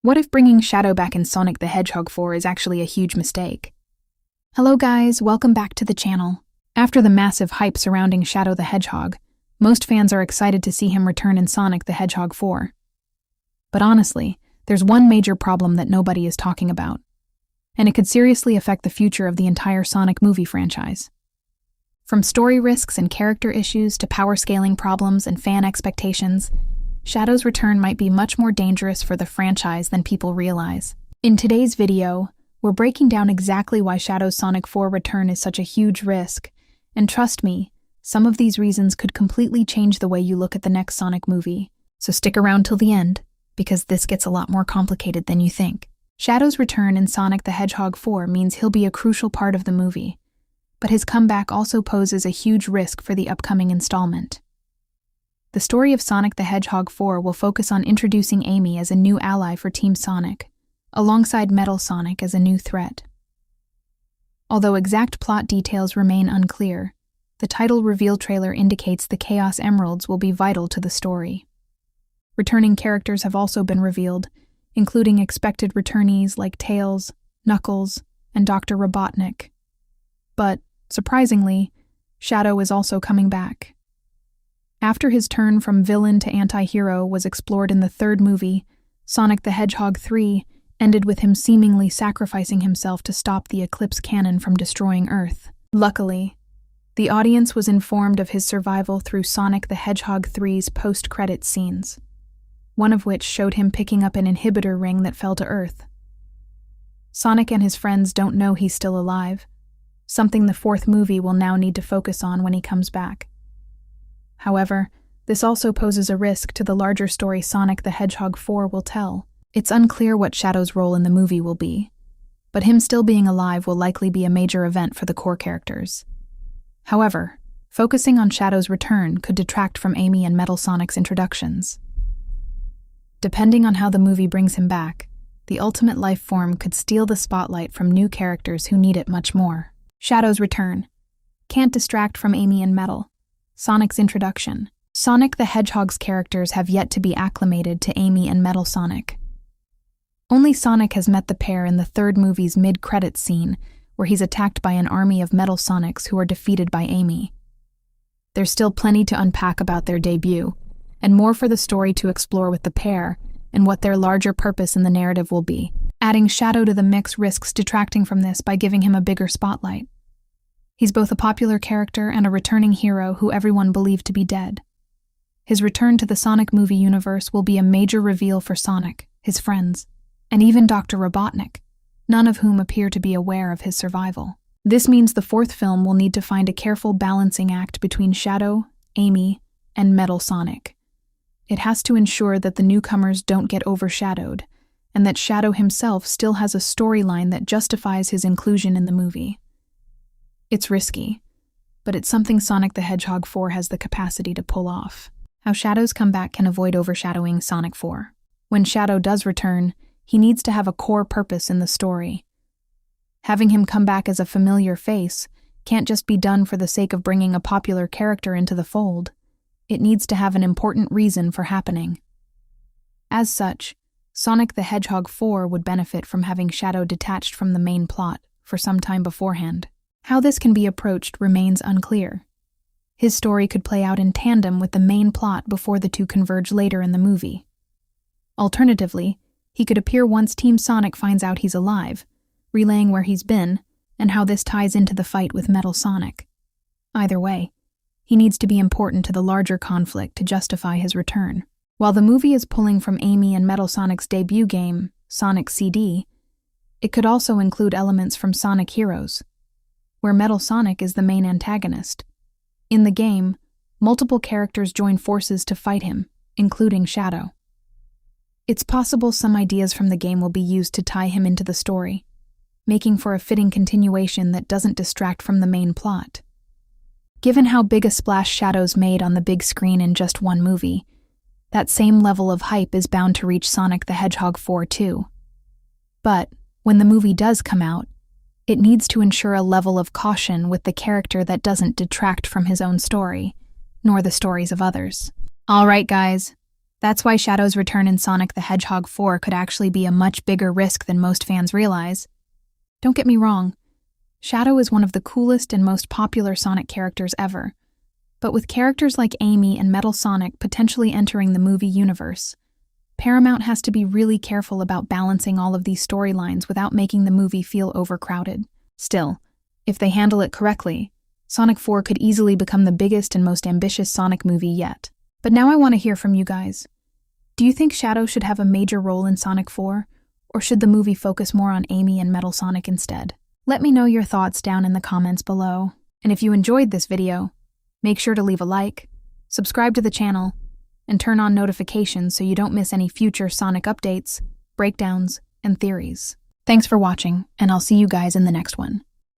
What if bringing Shadow back in Sonic the Hedgehog 4 is actually a huge mistake? Hello guys, welcome back to the channel. After the massive hype surrounding Shadow the Hedgehog, most fans are excited to see him return in Sonic the Hedgehog 4. But honestly, there's one major problem that nobody is talking about, and it could seriously affect the future of the entire Sonic movie franchise. From story risks and character issues to power scaling problems and fan expectations, Shadow's return might be much more dangerous for the franchise than people realize. In today's video, we're breaking down exactly why Shadow's Sonic 4 return is such a huge risk, and trust me, some of these reasons could completely change the way you look at the next Sonic movie. So stick around till the end, because this gets a lot more complicated than you think. Shadow's return in Sonic the Hedgehog 4 means he'll be a crucial part of the movie, but his comeback also poses a huge risk for the upcoming installment. The story of Sonic the Hedgehog 4 will focus on introducing Amy as a new ally for Team Sonic, alongside Metal Sonic as a new threat. Although exact plot details remain unclear, the title reveal trailer indicates the Chaos Emeralds will be vital to the story. Returning characters have also been revealed, including expected returnees like Tails, Knuckles, and Dr. Robotnik. But, surprisingly, Shadow is also coming back. After his turn from villain to anti-hero was explored in the third movie, Sonic the Hedgehog 3 ended with him seemingly sacrificing himself to stop the Eclipse cannon from destroying Earth. Luckily, the audience was informed of his survival through Sonic the Hedgehog 3's post-credits scenes, one of which showed him picking up an inhibitor ring that fell to Earth. Sonic and his friends don't know he's still alive, something the fourth movie will now need to focus on when he comes back. However, this also poses a risk to the larger story Sonic the Hedgehog 4 will tell. It's unclear what Shadow's role in the movie will be, but him still being alive will likely be a major event for the core characters. However, focusing on Shadow's return could detract from Amy and Metal Sonic's introductions. Depending on how the movie brings him back, the ultimate life form could steal the spotlight from new characters who need it much more. Shadow's return can't distract from Amy and Metal. Sonic's introduction. Sonic the Hedgehog's characters have yet to be acclimated to Amy and Metal Sonic. Only Sonic has met the pair in the third movie's mid-credits scene, where he's attacked by an army of Metal Sonics who are defeated by Amy. There's still plenty to unpack about their debut, and more for the story to explore with the pair, and what their larger purpose in the narrative will be. Adding Shadow to the mix risks detracting from this by giving him a bigger spotlight. He's both a popular character and a returning hero who everyone believed to be dead. His return to the Sonic movie universe will be a major reveal for Sonic, his friends, and even Dr. Robotnik, none of whom appear to be aware of his survival. This means the fourth film will need to find a careful balancing act between Shadow, Amy, and Metal Sonic. It has to ensure that the newcomers don't get overshadowed, and that Shadow himself still has a storyline that justifies his inclusion in the movie. It's risky, but it's something Sonic the Hedgehog 4 has the capacity to pull off. How Shadow's comeback can avoid overshadowing Sonic 4. When Shadow does return, he needs to have a core purpose in the story. Having him come back as a familiar face can't just be done for the sake of bringing a popular character into the fold. It needs to have an important reason for happening. As such, Sonic the Hedgehog 4 would benefit from having Shadow detached from the main plot for some time beforehand. How this can be approached remains unclear. His story could play out in tandem with the main plot before the two converge later in the movie. Alternatively, he could appear once Team Sonic finds out he's alive, relaying where he's been and how this ties into the fight with Metal Sonic. Either way, he needs to be important to the larger conflict to justify his return. While the movie is pulling from Amy and Metal Sonic's debut game, Sonic CD, it could also include elements from Sonic Heroes, where Metal Sonic is the main antagonist. In the game, multiple characters join forces to fight him, including Shadow. It's possible some ideas from the game will be used to tie him into the story, making for a fitting continuation that doesn't distract from the main plot. Given how big a splash Shadow's made on the big screen in just one movie, that same level of hype is bound to reach Sonic the Hedgehog 4 too. But, when the movie does come out, it needs to ensure a level of caution with the character that doesn't detract from his own story, nor the stories of others. Alright guys, That's why Shadow's return in Sonic the Hedgehog 4 could actually be a much bigger risk than most fans realize. Don't get me wrong, Shadow is one of the coolest and most popular Sonic characters ever. But with characters like Amy and Metal Sonic potentially entering the movie universe, Paramount has to be really careful about balancing all of these storylines without making the movie feel overcrowded. Still, if they handle it correctly, Sonic 4 could easily become the biggest and most ambitious Sonic movie yet. But now I want to hear from you guys. Do you think Shadow should have a major role in Sonic 4, or should the movie focus more on Amy and Metal Sonic instead? Let me know your thoughts down in the comments below. And if you enjoyed this video, make sure to leave a like, subscribe to the channel, and turn on notifications so you don't miss any future Sonic updates, breakdowns, and theories. Thanks for watching, and I'll see you guys in the next one.